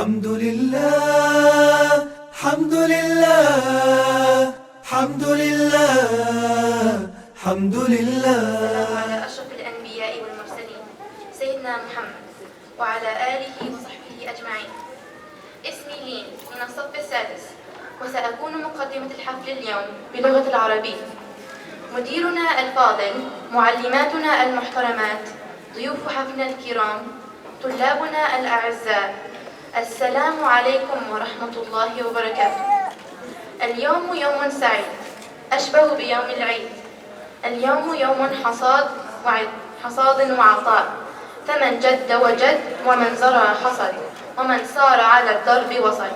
حمد لله حمد لله حمد لله حمد لله. على أشرف الأنبياء والمرسلين سيدنا محمد وعلى آله وصحبه أجمعين. اسمي لين من الصف السادس، وسأكون مقدمة الحفل اليوم بلغة العربية. مديرنا الفاضل، معلماتنا المحترمات، ضيوف حفلنا الكرام، طلابنا الأعزاء، السلام عليكم ورحمة الله وبركاته. اليوم يوم سعيد أشبه بيوم العيد. اليوم يوم حصاد وعطاء، فمن جد وجد ومن زرع حصد ومن سار على الدرب وصل.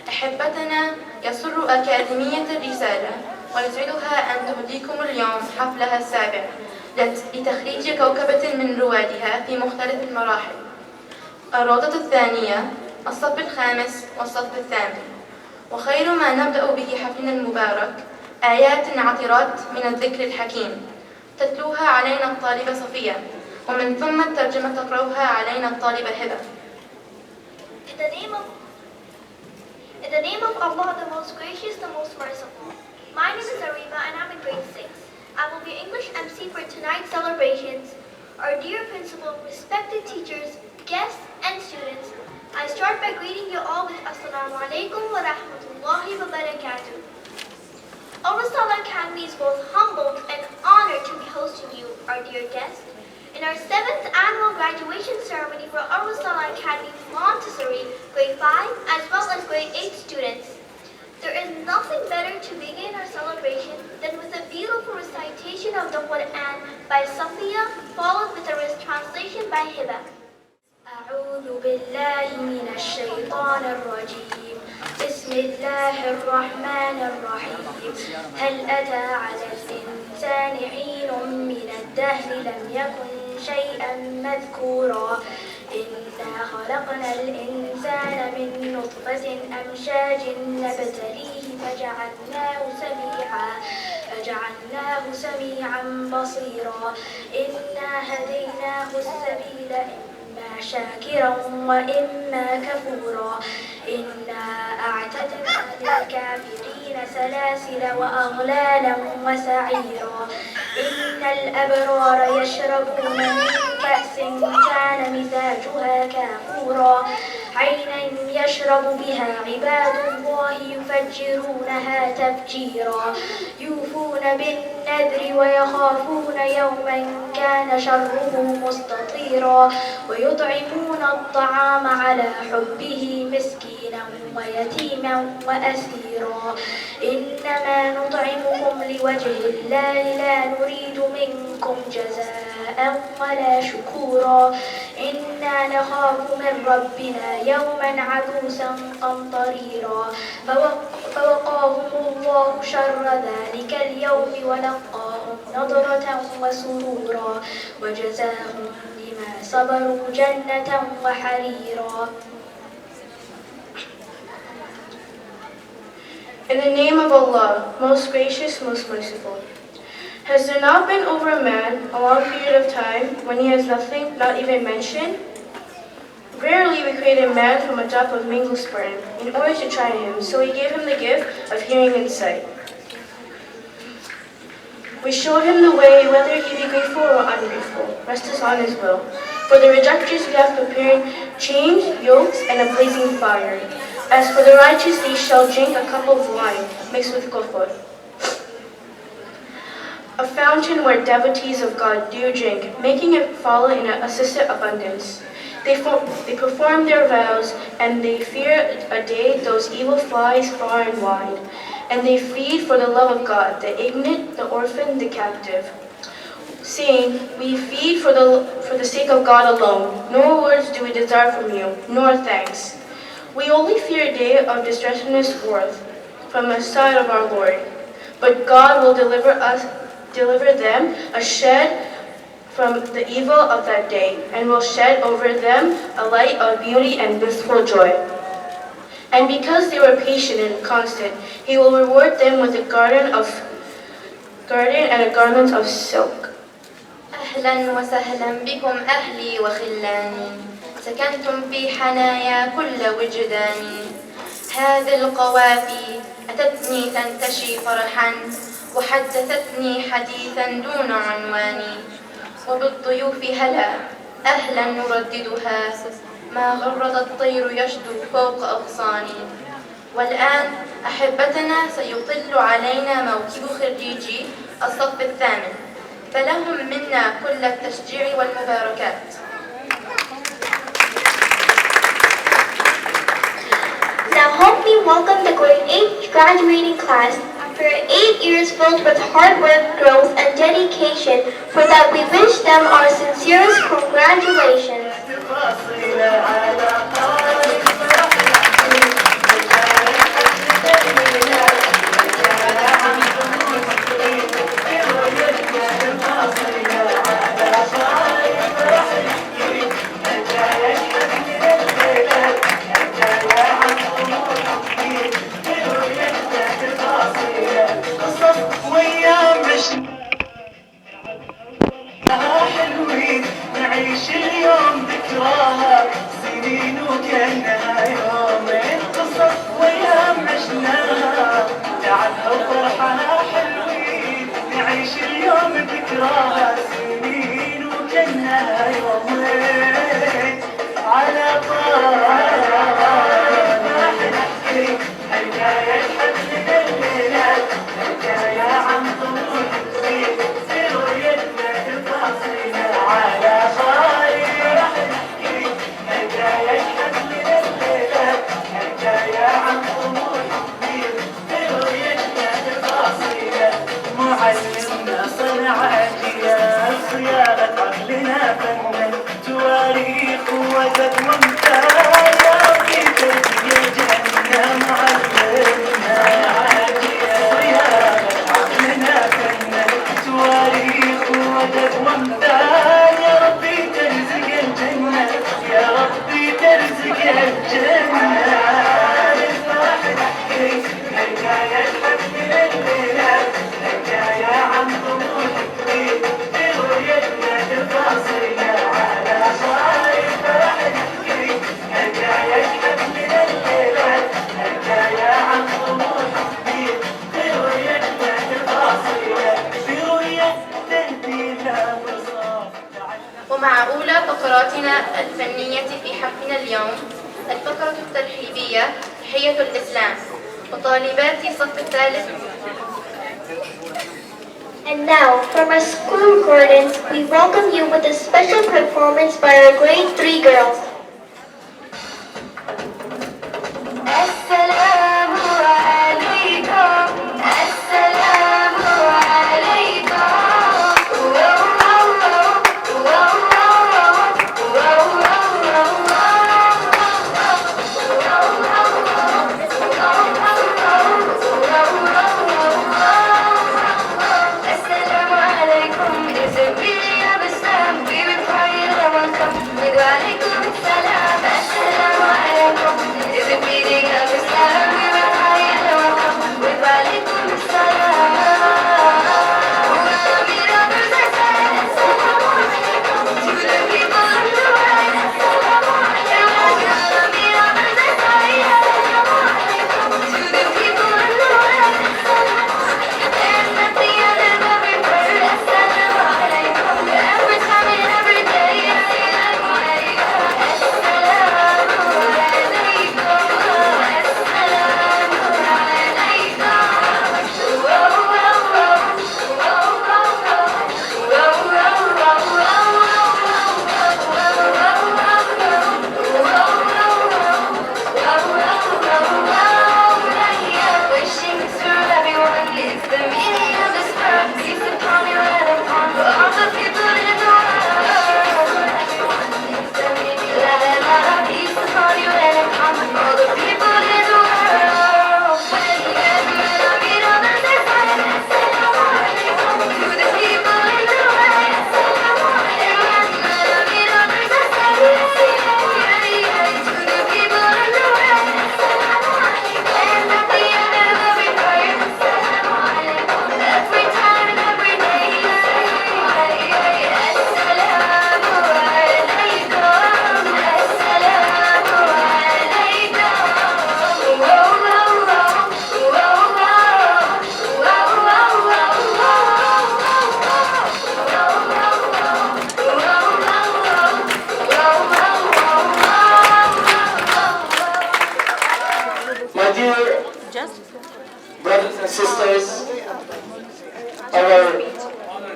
أحبتنا، يسر أكاديمية الرسالة ويسعدها أن تهديكم اليوم حفلها السابع لتخريج كوكبة من روادها في مختلف المراحل: الروضة الثانية، الصف الخامس والصف الثامن. وخير ما نبدأ به حفلنا المبارك آيات عطرات من الذكر الحكيم تتلوها علينا الطالبة صفية، ومن ثم الترجمة تقرأها علينا الطالبة هبة. In the name of Allah, the most gracious, the most merciful. My name is Arima and I'm in grade 6. I will be English MC for tonight's celebrations. Our dear principal, respected teachers, guests, and students, I start by greeting you all with Assalamu alaikum wa rahmatullahi wa barakatuh. Al-Risala Academy is both humbled and honored to be hosting you, our dear guests, in our 7th annual graduation ceremony for Al-Risala Academy Montessori grade 5 as well as grade 8 students. There is nothing better to begin our celebration than with a beautiful recitation of the Quran by Safiya, followed with a translation by Hiba. أعوذ بالله من الشيطان الرجيم. بسم الله الرحمن الرحيم. هل أتى على الإنسان حين من الدهر لم يكن شيئا مذكورا. إنا خلقنا الإنسان من نطفة أمشاج نبتليه فجعلناه سميعا بصيرا. إنا هديناه السبيل إما شاكرا وإما كفورا. إنا أعتدنا للكافرين سلاسل وأغلالا وسعيرا. إن الأبرار يشربون من كأس كان مزاجها كافورا. عينا يشرب بها عباد الله يفجرونها تفجيرا. يوفون بالنذر ويخافون يوما كان شره مستطيرا. ويطعمون الطعام على حبه مسكينا ويتيما وأسيرا. إنما نطعمكم لوجه الله لا نريد منكم جزاء ولا شكورا. إنا نخاف من ربنا يوما عبوسا قمطريرا. فوقاهم الله شر ذلك اليوم ولقاهم نضرة وسرورا. وجزاهم بما صبروا جنة وحريرا. In the name of Allah, most gracious, most merciful. Has there not been over a man a long period of time when he has nothing, not even mention? Verily we created man from a drop of mingled sperm, in order to try him, so we gave him the gift of hearing and sight. We showed him the way, whether he be grateful or ungrateful, rest is on his will. For the rejectors we have prepared chains, yokes, and a blazing fire. As for the righteous, they shall drink a cup of wine mixed with kufr, a fountain where devotees of God do drink, making it follow in an assisted abundance. They perform their vows, and they fear a day those evil flies far and wide. And they feed for the love of God, the ignorant, the orphan, the captive, saying, we feed for the sake of God alone. No words do we desire from you, nor thanks. We only fear a day of distressness worth from the side of our Lord. But God will deliver them a shed from the evil of that day, and will shed over them a light of beauty and blissful joy. And because they were patient and constant, He will reward them with a garden and a garment of silk. أهلا وسهلا بكم أهلي وخلاني. سكنتم في حنايا كل وجداني. هذه القوافي أتتني تنتشي فرحا، وحدثتني حديثا دون عنوان. وبالضيوف هلا أهلا نرددها، ما غرد الطير يشدو فوق أغصاني. والآن أحبتنا سيطل علينا موكب خريجي الصف الثامن، فلهم منا كل التشجيع والمباركات. Now help me welcome the grade 8 graduating class. After 8 years filled with hard work, growth, and dedication, for that we wish them our sincerest congratulations. حلوين نعيش اليوم ذكراها سنين وكأنها يومين، قصص وأيام عشناها تعبها وفرحها حلوين نعيش اليوم ذكراها سنين وكأنها يومين. على طال ما حنحكي حكاية حب من الليلات، حكاية عن طموح الزين في رؤيتنا تفاصيلها. على خالي راح نحكي حكاية حب من الليلات، حكاية عن طموح الزين في رؤيتنا تفاصيلها. معلمنا صنع أجيال صياغة عقلنا فنًا، تواريخ وزد ممتاز في تربية جهلنا. معلمنا صياغة عقلنا فنًا، تواريخ وزد ممتاز. يا ربي ترزق الجنة، يا ربي ترزق الجنة. نفرح نحكي حكاية حب من الليلات، حكاية عن طموح الدين في رؤيتنا تفاصيلها. على صاير فرح نحكي حكاية حب من الليلات، حكاية عن طموح الدين في رؤيتنا تفاصيلها. في رؤية تهدينا وصاف. ومع أولى فقراتنا الفنية في حفلنا اليوم، الفقرة الترحيبية تحية الإسلام، وطالبات صف الثالث. And now, from our school recordings, we welcome you with a special performance by our grade 3 girls. السلام عليكم، السلام عليكم.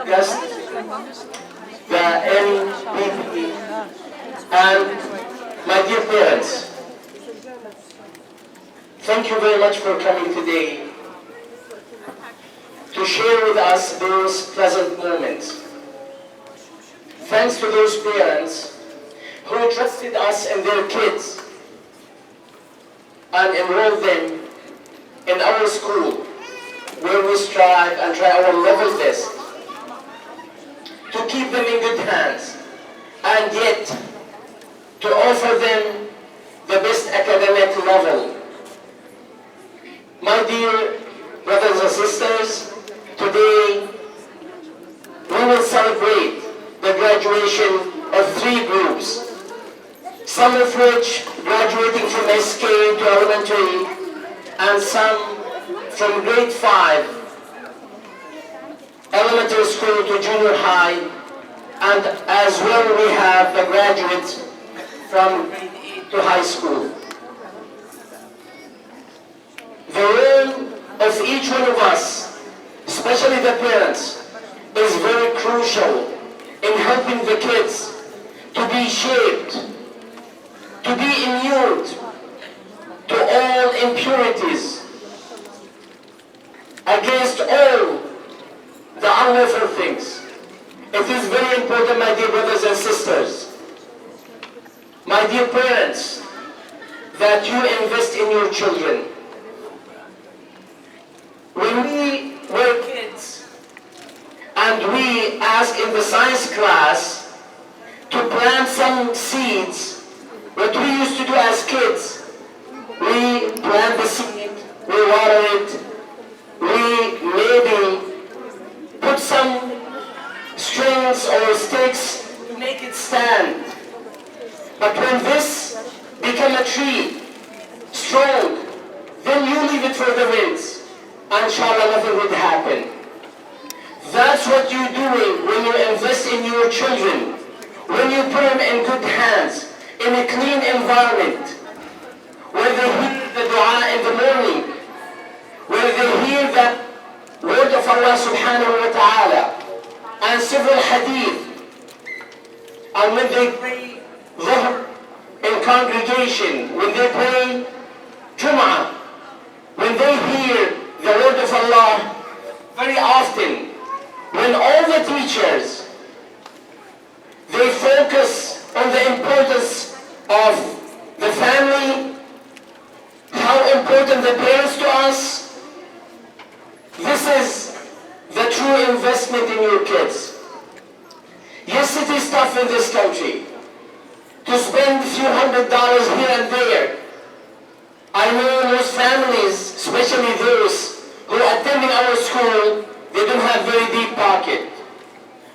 Just the NPP and my dear parents, thank you very much for coming today to share with us those pleasant moments. Thanks to those parents who trusted us and their kids and enrolled them in our school, where we strive and try our level best to keep them in good hands and yet to offer them the best academic level. My dear brothers and sisters, today we will celebrate the graduation of 3 groups, some of which graduating from SK to elementary and some from grade 5 elementary school to junior high, and as well we have the graduates from grade 8 to high school. The role of each one of us, especially the parents, is very crucial in helping the kids to be shaped, to be immune to all impurities, against all the unlawful things. It is very important, my dear brothers and sisters, my dear parents, that you invest in your children. When we were kids and we asked in the science class to plant some seeds, what we used to do as kids, we plant the seed, we water it, we maybe put some strings or sticks to make it stand. But when this become a tree, strong, then you leave it for the winds. Inshallah, nothing would happen. That's what you're doing when you invest in your children, when you put them in good hands, in a clean environment, where they hear the dua in the morning, where they hear the word of Allah subhanahu wa ta'ala, and several hadith, and when they pray dhuhr in congregation, when they pray Jum'ah, when they hear the word of Allah very often, when all the teachers, they focus on the importance of the family, how important the parents to us, this is the true investment in your kids. Yes, it is tough in this country to spend a few $100s here and there. I know most families, especially those who are attending our school, they don't have very deep pocket.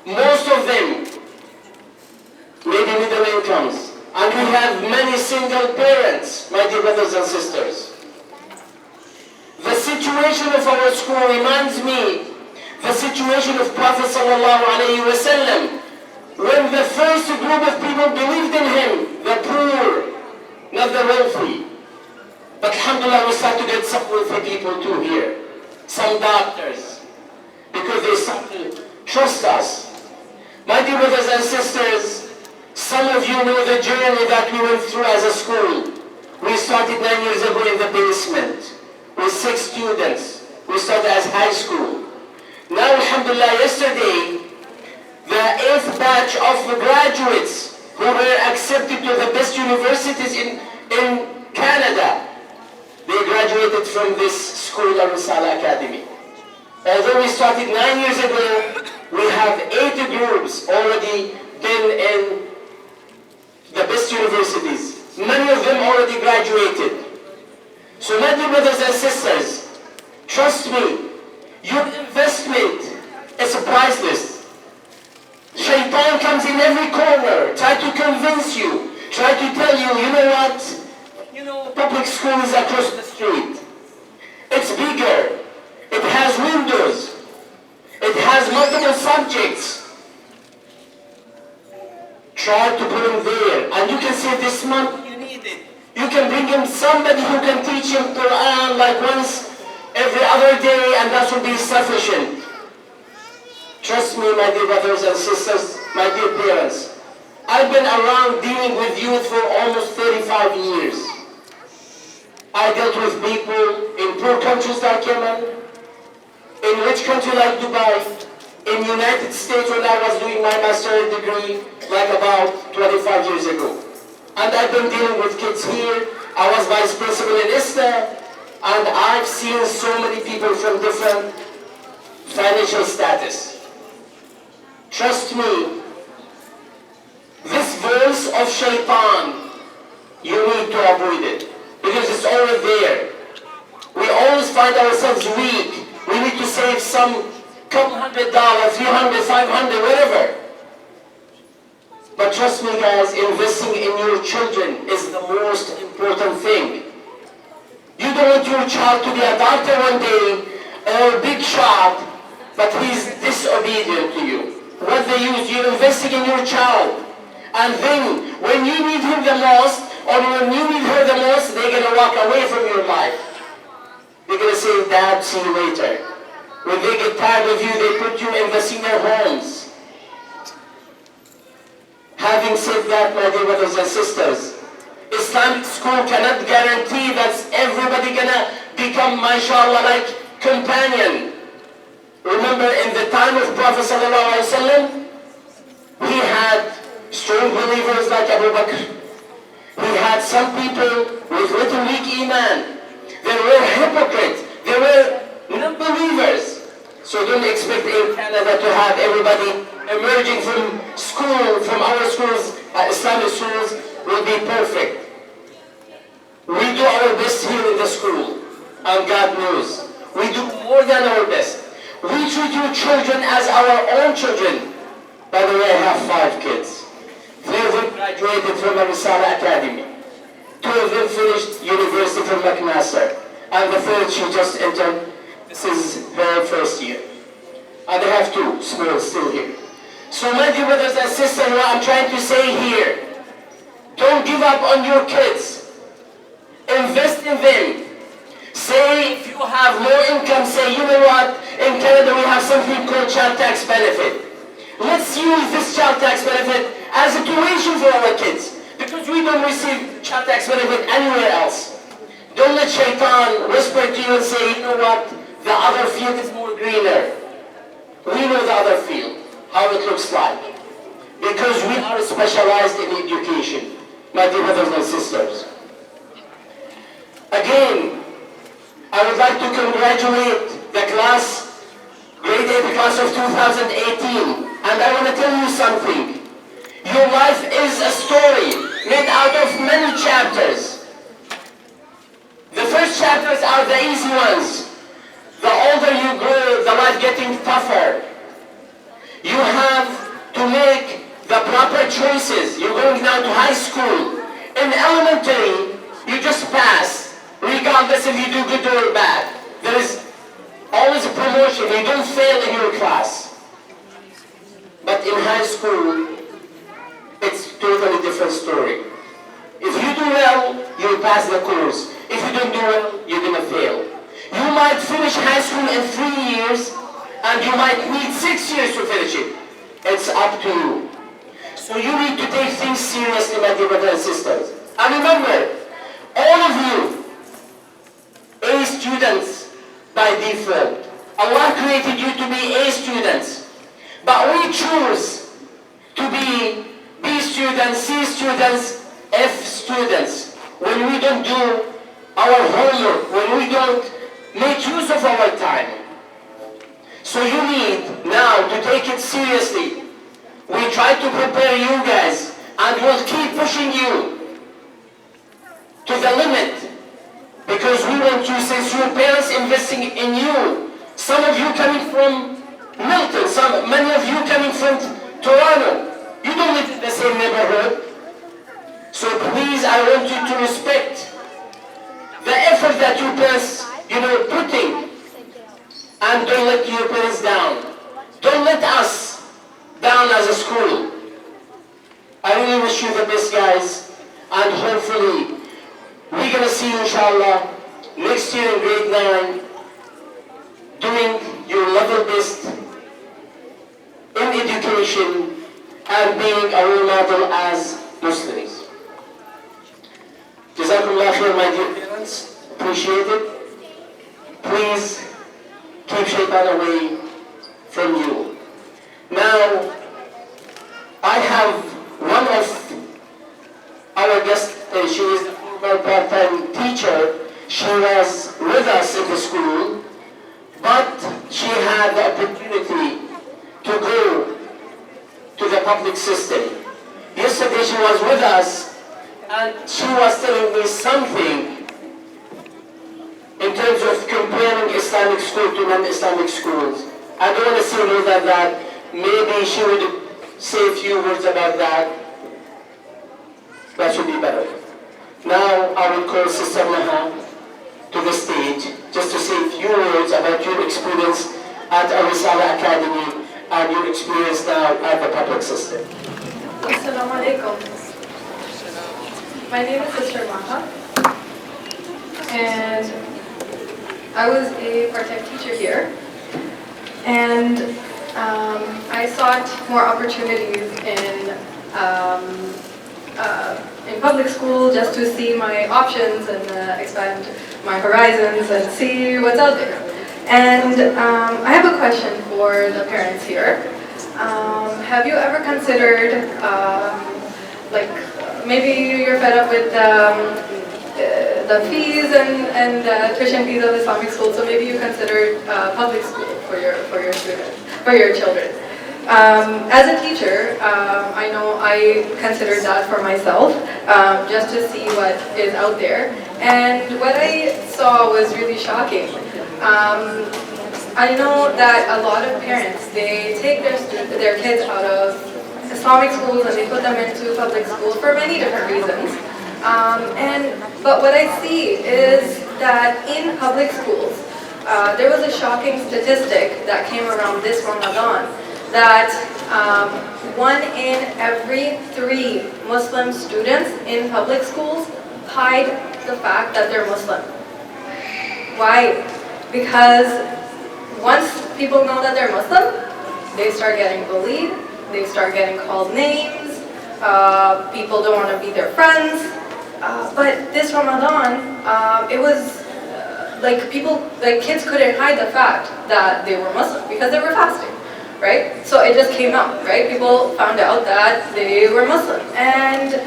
Most of them, maybe middle incomes, and we have many single parents, my dear brothers and sisters. The situation of our school reminds me the situation of Prophet sallallahu alaihi wasallam, when the first group of people believed in him, the poor, not the wealthy. But alhamdulillah, we start to get some wealthy people too here, some doctors, because they start to trust us. My dear brothers and sisters, some of you know the journey that we went through as a school. We started 9 years ago in the basement with 6 students. We started as high school. Now, alhamdulillah, yesterday, the 8th batch of graduates who were accepted to the best universities in Canada, they graduated from this school, Al-Risala Academy. Although we started 9 years ago, we have 8 groups already been in the best universities. Many of them already graduated. So my dear brothers and sisters, trust me, your investment is priceless. Shaitan comes in every corner, try to convince you, try to tell you, you know what? Public school is across the street. It's bigger. It has windows. It has multiple subjects. Try to put him there. And you can say this month you need it. You can bring him somebody who can teach him Quran like once every other day, and that will be sufficient. Trust me, my dear brothers and sisters, my dear parents, I've been around dealing with youth for almost 35 years. I dealt with people in poor countries like Yemen, in rich country like Dubai, in United States when I was doing my master's degree like about 25 years ago. And I've been dealing with kids here. I was vice principal in ISTA, and I've seen so many people from different financial status. Trust me, this voice of shaitan, you need to avoid it, because it's already there. We always find ourselves weak. We need to save some couple $100, $300, $500, whatever. But trust me guys, investing in your children is the most important thing. You don't want your child to be a doctor one day, or a big shot, but he's disobedient to you. What they use, you're investing in your child. And then, when you need him the most, or when you need her the most, they're going to walk away from your life. They're going to say, Dad, see you later. When they get tired of you, they put you investing in their homes. Having said that, my dear brothers and sisters, Islamic school cannot guarantee that everybody gonna become, mashallah, like companion. Remember, in the time of Prophet ﷺ, he had strong believers like Abu Bakr. He had some people with little weak iman. They were hypocrites. They were non-believers. So don't expect in Canada to have everybody emerging from school, from our schools, Islamic schools, will be perfect. We do our best here in the school, and God knows. We do more than our best. We treat your children as our own children. By the way, I have 5 kids. 3 of them graduated from Al-Risala Academy. 2 of them finished university from McMaster. And the 3rd, she just entered. This is her first year. And I have 2 small still here. So my dear brothers and sisters, what I'm trying to say here, don't give up on your kids. Invest in them. Say, if you have more income, say, you know what, in Canada we have something called child tax benefit. Let's use this child tax benefit as a tuition for our kids, because we don't receive child tax benefit anywhere else. Don't let shaitan whisper to you and say, you know what, the other field is more greener. We know the other field, how it looks like, because we are specialized in education, my dear brothers and sisters. Again, I would like to congratulate the class, grade 8 class of 2018, and I want to tell you something. Your life is a story made out of many chapters. The first chapters are the easy ones. The older you grow, the life getting tougher. You have to make the proper choices. You're going now to high school. In elementary, you just pass, regardless if you do good or bad. There is always a promotion. You don't fail in your class. But in high school, it's a totally different story. If you do well, you'll pass the course. If you don't do well, you're going to fail. You might finish high school in 3 years, and you might need 6 years to finish it. It's up to you. So you need to take things seriously, my dear brothers and sisters. And remember, all of you, A students by default. Allah created you to be A students. But we choose to be B students, C students, F students. When we don't do our homework, when we don't make use of our time. So you need now to take it seriously. We try to prepare you guys, and we'll keep pushing you to the limit, because we want you, since your parents investing in you. Some of you coming from Milton, many of you coming from Toronto. You don't live in the same neighborhood. So please, I want you to respect the effort that your parents, putting. And don't let your parents down. Don't let us down as a school. I really wish you the best, guys. And hopefully, we're going to see you, inshallah, next year in grade 9, doing your level best education and being a role model as Muslims. Jazakumullah khair, my dear parents. Appreciate it. Please keep shaitan away from you. Now, I have one of our guests. She is a former part-time teacher. She was with us in the school, but she had the opportunity to go to the public system. Yesterday she was with us and she was telling me something in terms of comparing Islamic school to non-Islamic schools. I don't want to say more than that. Maybe she would say a few words about that. That should be better. Now I will call Sister Maha to the stage just to say a few words about your experience at Al-Risala Academy and your experience now at the public system. Assalamu alaikum. My name is Sister Maha, and I was a part-time teacher here, and I sought more opportunities in public school just to see my options and expand my horizons and see what's out there. And I have a question for the parents here. Have you ever considered, like, maybe you're fed up with the fees and tuition fees of Islamic school, so maybe you consider public school for your students, for your children. As a teacher, I know I considered that for myself, just to see what is out there. And what I saw was really shocking. I know that a lot of parents, they take their kids out of Islamic schools and they put them into public schools for many different reasons. But what I see is that in public schools, there was a shocking statistic that came around this Ramadan, that 1 in every 3 Muslim students in public schools hide the fact that they're Muslim. Why? Because once people know that they're Muslim, they start getting bullied, they start getting called names, people don't want to be their friends. But this Ramadan, it was like kids couldn't hide the fact that they were Muslim because they were fasting. Right? So it just came out, right? People found out that they were Muslim. And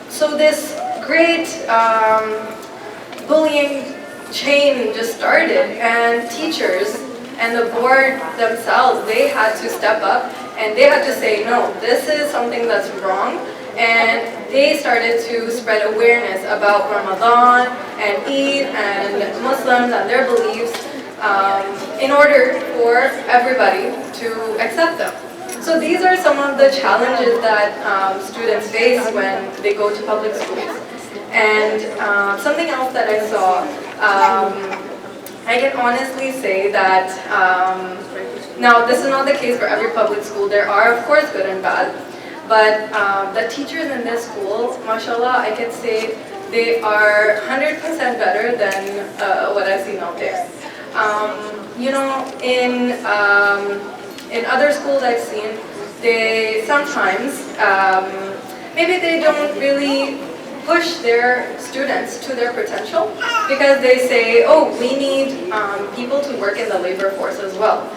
so this great bullying chain just started, and teachers and the board themselves, they had to step up and they had to say, no, this is something that's wrong. And they started to spread awareness about Ramadan and Eid and Muslims and their beliefs, in order for everybody to accept them. So these are some of the challenges that students face when they go to public schools. And something else that I saw, I can honestly say that, now this is not the case for every public school. There are, of course, good and bad. But the teachers in this school, mashallah, I can say they are 100% better than what I've seen out there. You know, in other schools I've seen, they sometimes, maybe they don't really push their students to their potential because they say, oh, we need people to work in the labor force as well.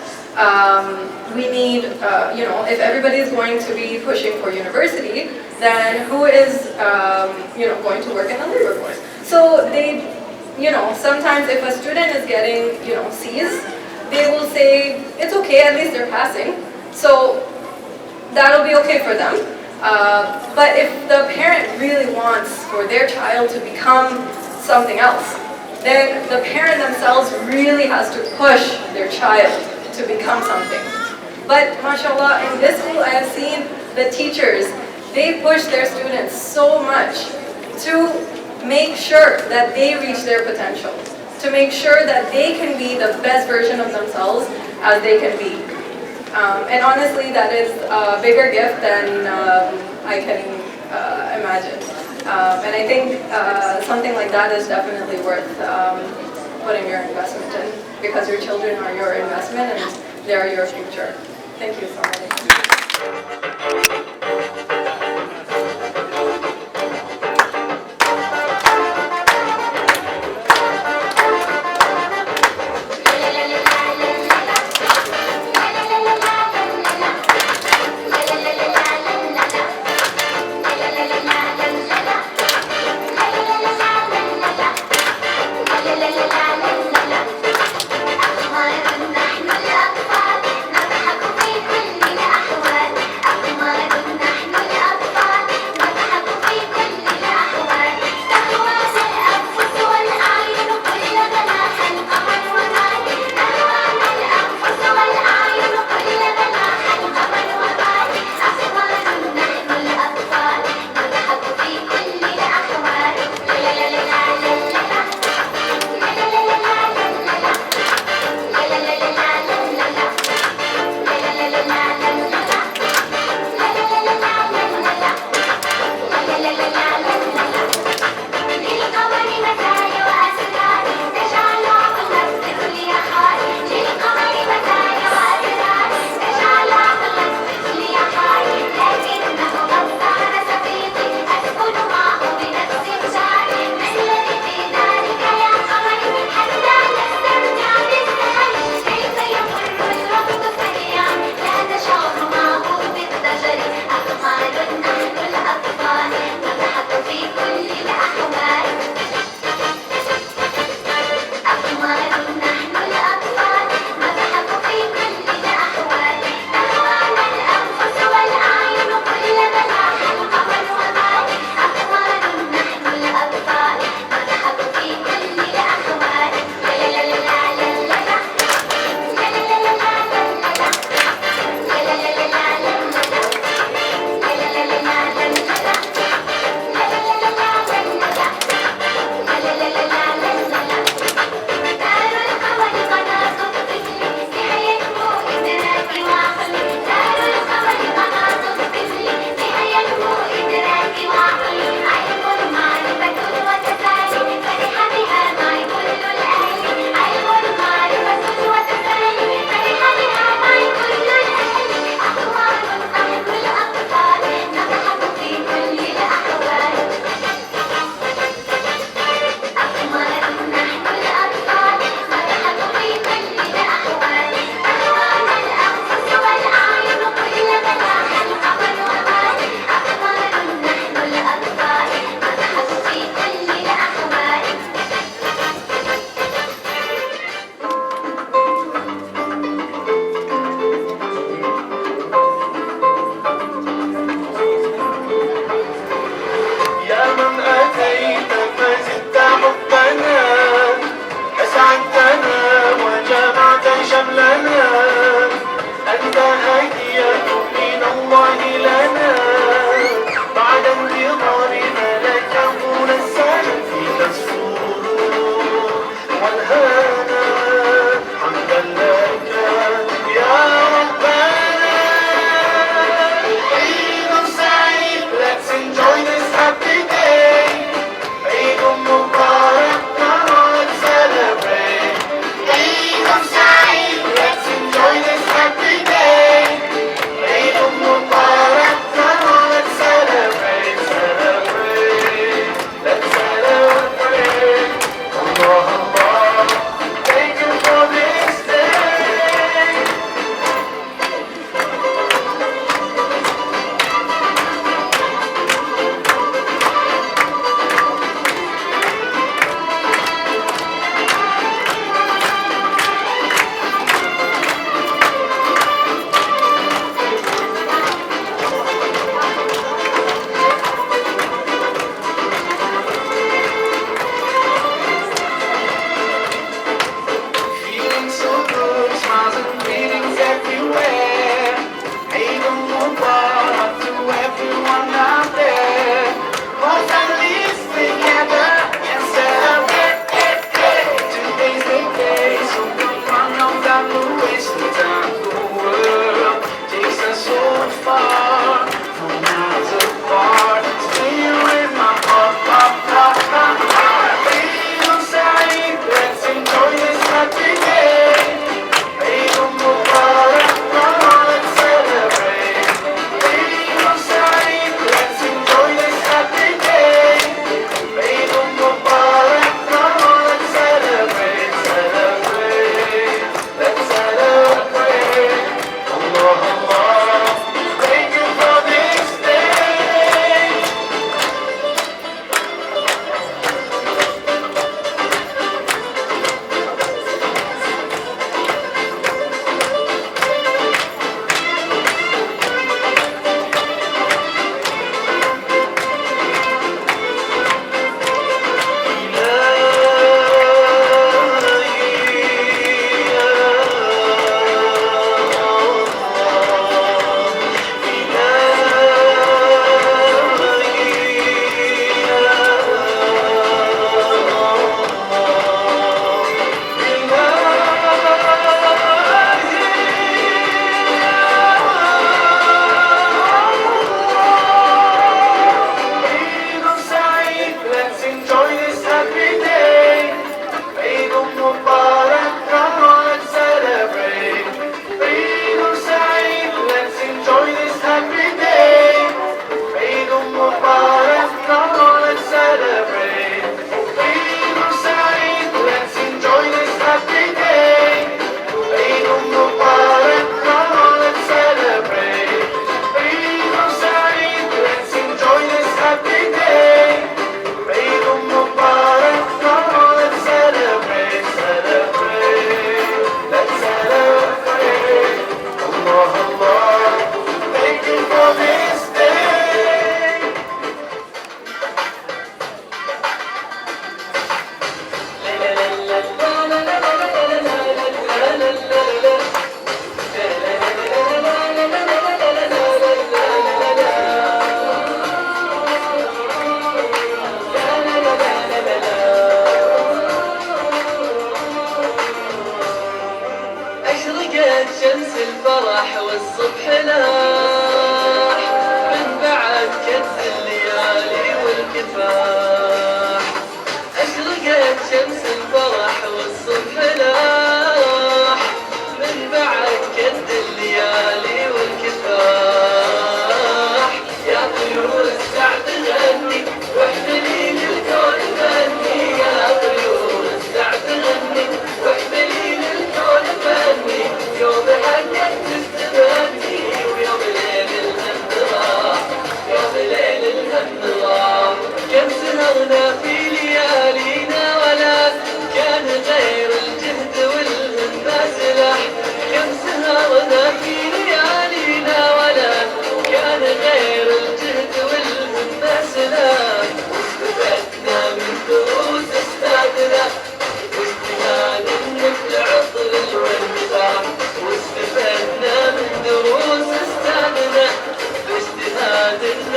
We need, you know, if everybody is going to be pushing for university, then who is, you know, going to work in the labor force? So they, you know, sometimes if a student is getting, you know, C's, they will say, it's okay, at least they're passing. So that'll be okay for them. But if the parent really wants for their child to become something else, then the parent themselves really has to push their child to become something. But mashallah, in this school I have seen the teachers, they push their students so much to make sure that they reach their potential, to make sure that they can be the best version of themselves as they can be. And honestly, that is a bigger gift than I can imagine. And I think something like that is definitely worth putting your investment in, because your children are your investment and they are your future. Thank you so much.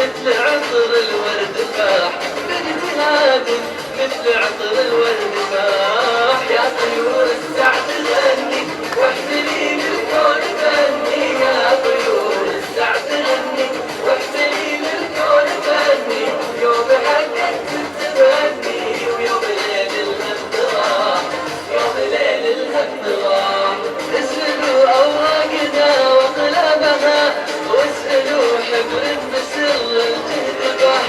مثل عطر الورد فاح باجتهاد مثل عطر الورد فاح يا طيور السعد غني واحملي للكون فني يا طيور السعد غني واحملي للكون فني يوم حقك تتبني ويوم ليل الهم راح يوم ليل الهم راح اسألوا أوراقنا وأقلامها واسألوا حبر بسر الجهد بح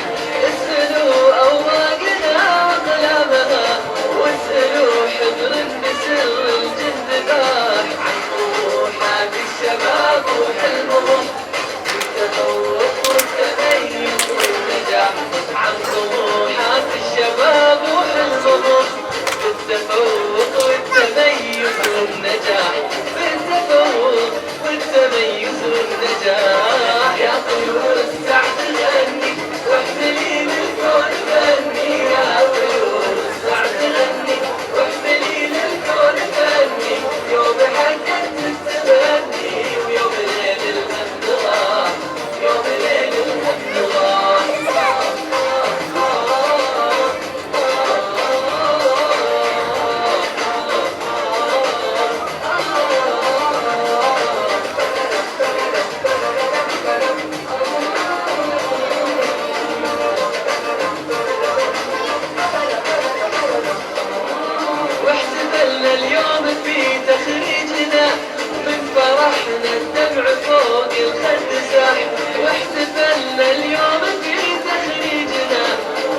اسألوا أوراقنا وأقلامها واسألوا حبر بسر الجهد بح عن طموحات الشباب وحلمهم التفوق والتميز والنجاح عن طموحات الشباب وحلمهم بالتفوق والتميز والنجاح بالتفوق والتميز والنجاح يا طيور السعد غني واحملي للكون فني يا طيور السعد غني واحملي للكون فني يوم حقك تتبني ويوم ليل الهم راح يوم ليل الهم راح واحتفلنا اليوم في تخريجنا من فرحنا الدمع فوق الخد ساح واحتفلنا اليوم في تخريجنا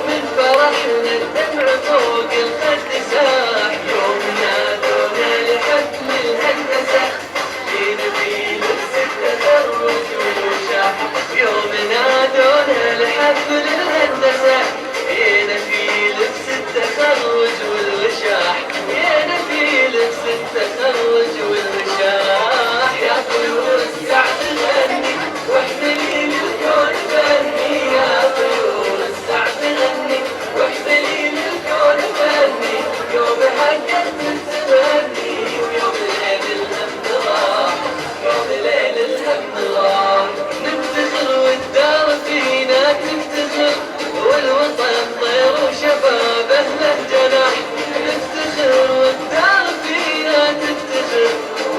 من فرحنا الدمع فوق الخد ساح يوم نادونا لحفل الهندسة جينا في لبس التخرج والوشاح يوم نادونا لحفل الهندسة جينا في لبس التخرج والوشاح جينا في لبس التخرج والوشاح يا طيور السعد غني واحملي للكون فني يا طيور السعد غني واحملي للكون فني يوم حقك تتبني ويوم ليل الهم راح يوم ليل الهم راح نفتخر والدار فينا تفتخر والوطن طير وشبابه له جناح نفتخر والدار فينا تفتخر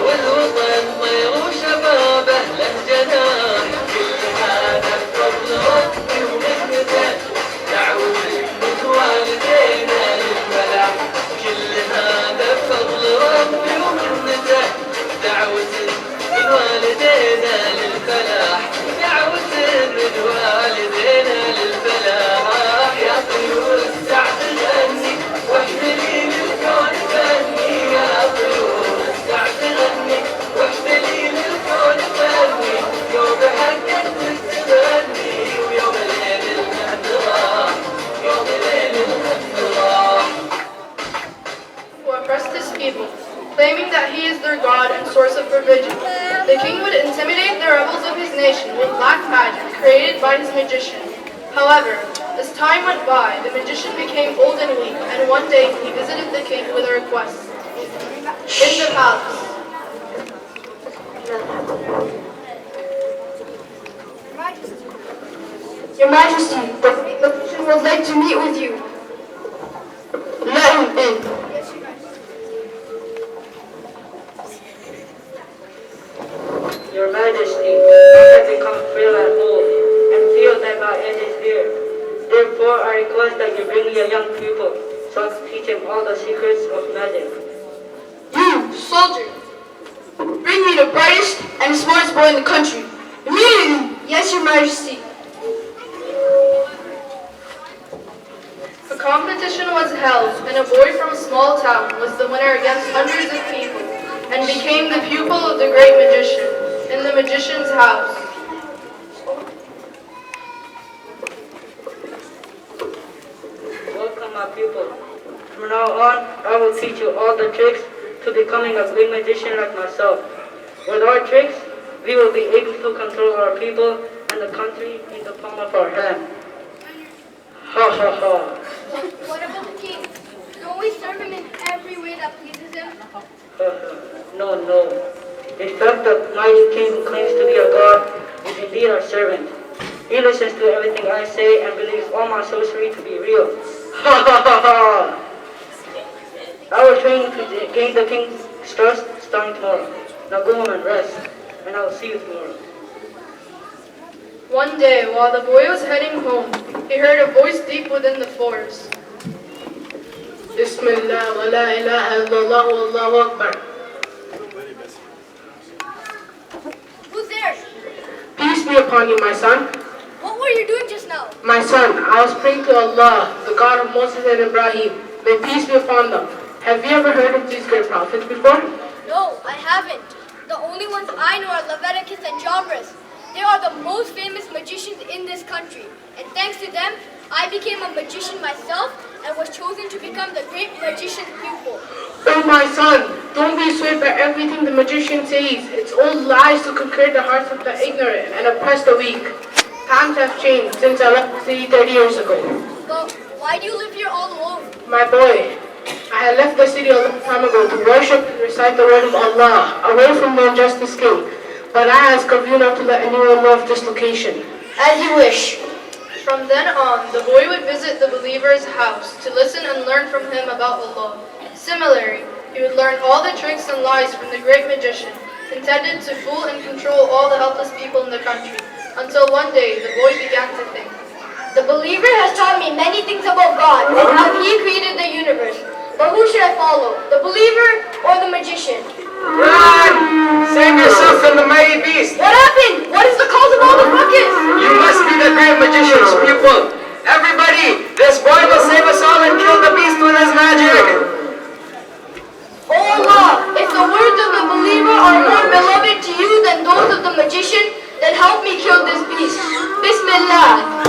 والوطن طير وشبابه له جناح كل هذا بفضل ربي ومنته دعوة من والدينا للفلاح كل هذا بفضل ربي ومنته دعوة من والدينا للفلاح دعوة من والدينا للفلاح يا طيور السعد غني واحملي للكون فني يا طيور السعد غني واحملي للكون فني يوم حقك تتبني ويوم ليل الهم راح يوم ليل الهم راح who oppressed his people, claiming that he is their God and source of provision. The king would intimidate the rebels of his nation with black magic created by his magician. However, as time went by, the magician became old and weak, and one day he visited the king with a request. In the palace. Your Majesty, the magician would like to meet with you. Let him in. Your Majesty, I have become frail and old, and feel that my end is near. Therefore, I request that you bring me a young pupil, so I can teach him all the secrets of magic. You, soldier, bring me the brightest and smartest boy in the country. Immediately! Yes, Your Majesty. A competition was held, and a boy from a small town was the winner against hundreds of people, and became the pupil of the great magician in the magician's house. Welcome, my pupil. From now on, I will teach you all the tricks to becoming a great magician like myself. With our tricks, we will be able to control our people and the country in the palm of our hand. Ha ha ha. What about the king? Don't we serve him in every way that pleases him? No, no. In fact, the mighty king who claims to be a god is indeed our servant. He listens to everything I say and believes all my sorcery to be real. Ha ha ha ha! I will train to gain the king's trust starting tomorrow. Now go home and rest, and I will see you tomorrow. One day, while the boy was heading home, he heard a voice deep within the forest. Bismillah wa la ilaha illallah wallahu akbar. Who's there? Peace be upon you, my son. What were you doing just now? My son, I was praying to Allah, the God of Moses and Ibrahim. May peace be upon them. Have you ever heard of these great prophets before? No, I haven't. The only ones I know are Leviticus and Jambres. They are the most famous magicians in this country. And thanks to them, I became a magician myself and was chosen to become the great magician's pupil. Oh, my son, don't be swayed by everything the magician says. It's all lies to conquer the hearts of the ignorant and oppress the weak. Times have changed since I left the city 30 years ago. But why do you live here all alone? My boy, I had left the city a long time ago to worship and recite the word of Allah, away from the injustice king. But I ask of you not to let anyone know of this location. As you wish. From then on, the boy would visit the believer's house to listen and learn from him about Allah. Similarly, he would learn all the tricks and lies from the great magician, intended to fool and control all the helpless people in the country, until one day the boy began to think. The believer has taught me many things about God and how He created the universe. But who should I follow, the believer or the magician? Run! Save yourself from the mighty beast! What happened? What is the cause of all the ruckus? You must be the great magician's pupil! Everybody! This boy will save us all and kill the beast with his magic! Oh Allah, if the words of the believer are more beloved to you than those of the magician, then help me kill this beast. Bismillah.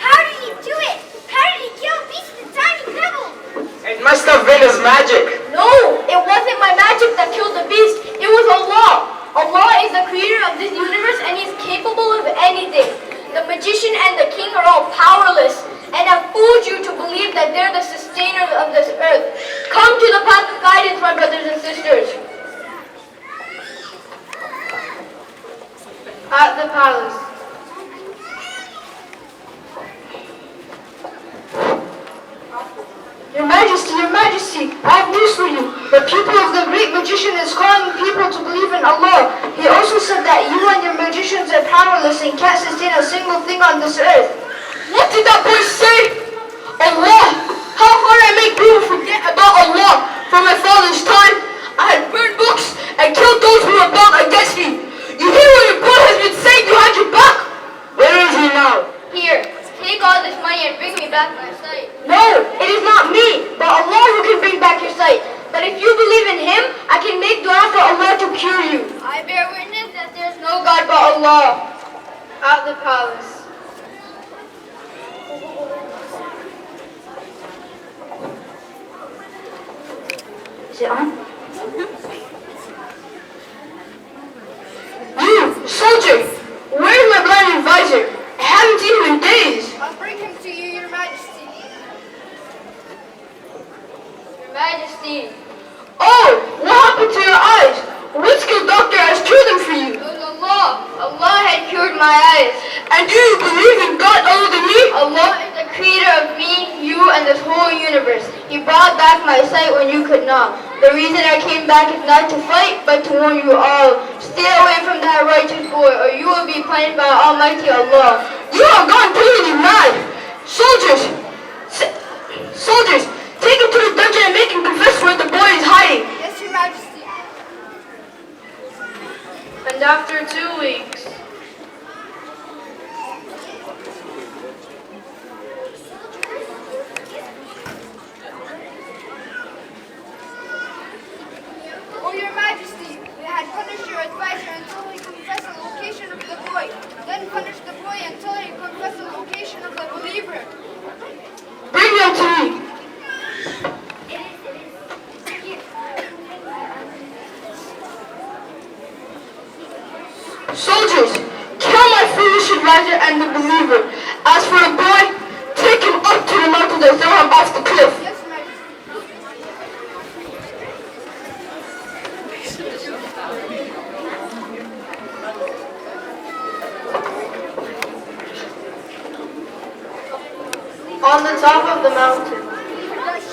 How did he do it? How did he kill a beast with tiny pebbles? It must have been his magic! No, it wasn't my magic that killed the beast. It was Allah. Allah is the creator of this universe and He is capable of anything. The magician and the king are all powerless and have fooled you to believe that they're the sustainers of this earth. Come to the path of guidance, my brothers and sisters. At the palace. Your Majesty, I have news for you. The pupil of the great magician is calling people to believe in Allah. He also said that you and your magicians are powerless and can't sustain a single thing on this earth. What did that boy say? Allah! How hard I make people forget about Allah! From my father's time, I had burned books and killed those who rebelled against me. You hear what your boy has been saying behind your back? Where is he now? Here, take all this money and bring me back my sight. No, it is not me, but Allah who can bring back your sight. But if you believe in Him, I can make dua for Allah to cure you. I bear witness that there is no God but Allah. At the palace. Is it on? You, soldier! Where is my blind advisor? I haven't seen him in days. I'll bring him to you, Your Majesty. Your Majesty. Oh, what happened to your eyes? Which skilled doctor has cured them for you? It was Allah. Allah had cured my eyes. And do you believe in God other than me? Allah is the creator of me, you, and this whole universe. He brought back my sight when you could not. The reason I came back is not to fight, but to warn you all. Stay away from that righteous boy, or you will be punished by Almighty Allah. You have gone totally mad. Soldiers, soldiers, take him to the dungeon and make him confess where the boy is hiding. Yes, Your Majesty. And after 2 weeks, Oh, Your Majesty, we had punished your advisor until he confessed the location of the boy, then punished the boy until he confessed the location of the believer. Bring them to me. Soldiers, kill my foolish advisor and the believer. As for the boy, take him up to the mountain and throw him off the cliff. Yes, Majesty. On the top of the mountain.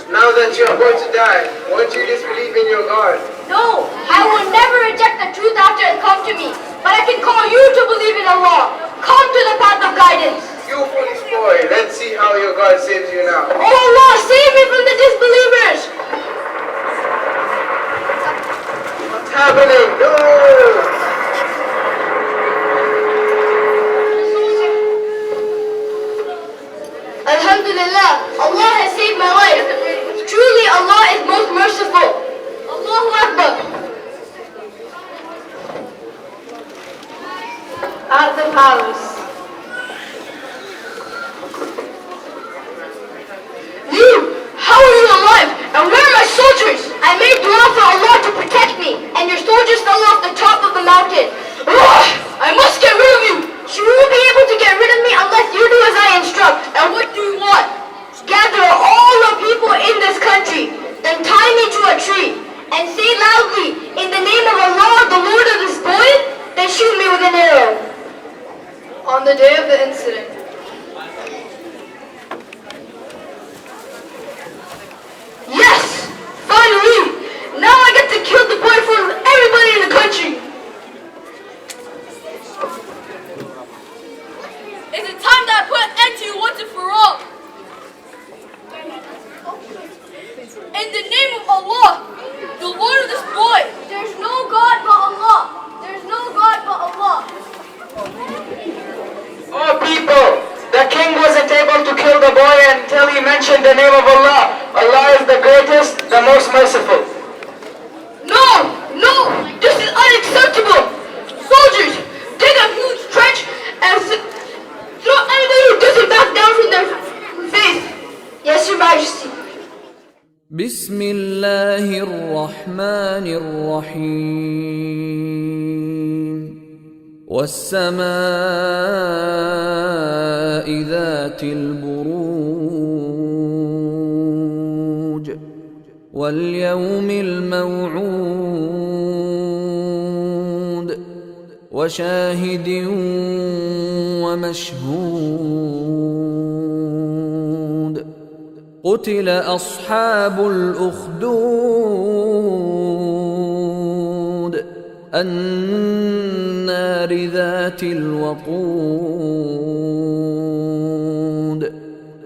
Now that you are going to die, won't you disbelieve in your God? No, I will never reject the truth after it comes to me. But I can call you to believe in Allah. Come to the path of guidance. You foolish boy, let's see how your God saves you now. Oh Allah, save me from the disbelievers. What's happening? No! Alhamdulillah, Allah has saved my life. Truly Allah is most merciful. Allahu Akbar. At the palace. You, how are you alive? And where are my soldiers? I made dua for Allah to protect me, and your soldiers fell off the top of the mountain. Ugh, I must get rid of you. You won't be able to get rid of me unless you do as I instruct. And what do you want? Gather all the people in this country, then tie me to a tree, and say loudly, in the name of Allah, the Lord of this boy, then shoot me with an arrow. On the day of the incident. Yes! Finally! Now I get to kill the boy in front of everybody in the country! Is it time that I put an end to you once and for all? In the name of Allah, the Lord of this boy, there's no God but Allah. There's no God but Allah. Oh people, the king wasn't able to kill the boy until he mentioned the name of Allah. Allah is the greatest, the most merciful. No! No! This is unacceptable! Soldiers, dig a huge trench and throw anybody who doesn't back down from their faith. Yes, Your Majesty. بسم الله الرحمن الرحيم والسماء ذات البروج واليوم الموعود وشاهد ومشهود قتل أصحاب الأخدود النار ذات الوقود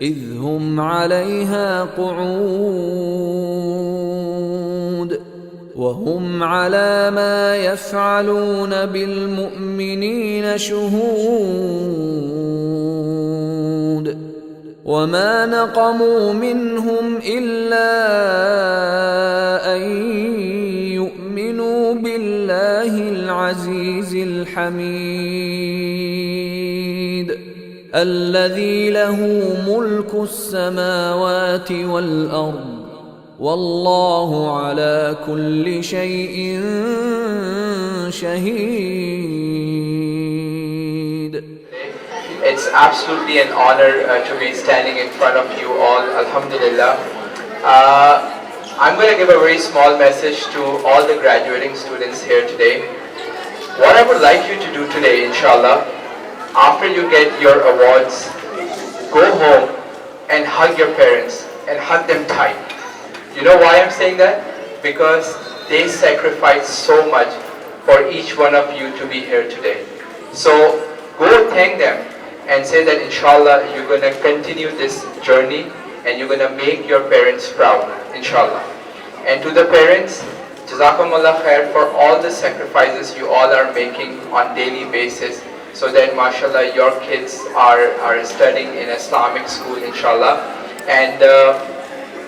إذ هم عليها قعود وهم على ما يفعلون بالمؤمنين شهود وما نقموا منهم إلا أن يؤمنوا بالله العزيز الحميد الذي له ملك السماوات والأرض والله على كل شيء شهيد. It's absolutely an honor to be standing in front of you all, alhamdulillah. I'm going to give a very small message to all the graduating students here today. What I would like you to do today, inshallah, after you get your awards, go home and hug your parents and hug them tight. You know why I'm saying that? Because they sacrificed so much for each one of you to be here today. So go thank them and say that inshallah you're going to continue this journey and you're going to make your parents proud, inshallah. And to the parents, Jazakumullah khair for all the sacrifices you all are making on daily basis so that mashallah your kids are studying in Islamic school, inshallah. And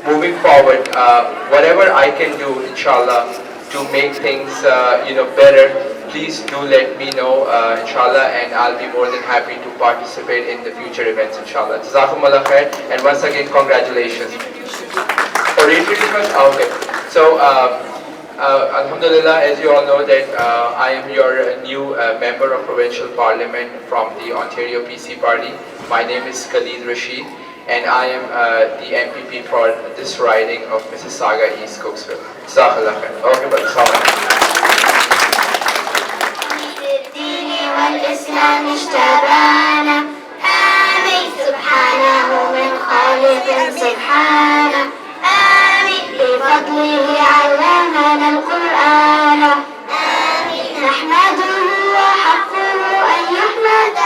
moving forward, whatever I can do, inshallah, to make things better, please do let me know, inshallah, and I'll be more than happy to participate in the future events, inshallah. Jazakumullah khair, and once again, congratulations. For reintroducement? Okay. So, alhamdulillah, as you all know that I am your new member of Provincial Parliament from the Ontario PC Party. My name is Khalid Rashid, and I am the MPP for this riding of Mississauga East Cooksville. Jazakallah khair. Okay, but والإسلام اشتبانا آمين سبحانه من خالق سبحانه آمين بفضله علمنا القرآن آمين نحمده وحقه أن يحمد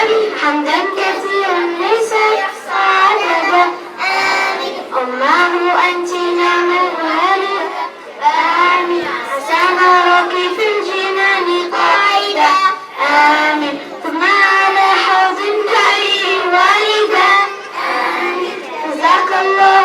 آمين حمدا كثيرا ليس يحصى عددا آمين الله أنت نعم الوالد آمين عسى نراك في الجنان قاعدا آمين ثم على حوض النبي والدا آمين جزاك الله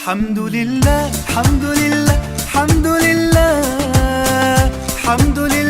حمد لله حمد لله حمد لله حمد لله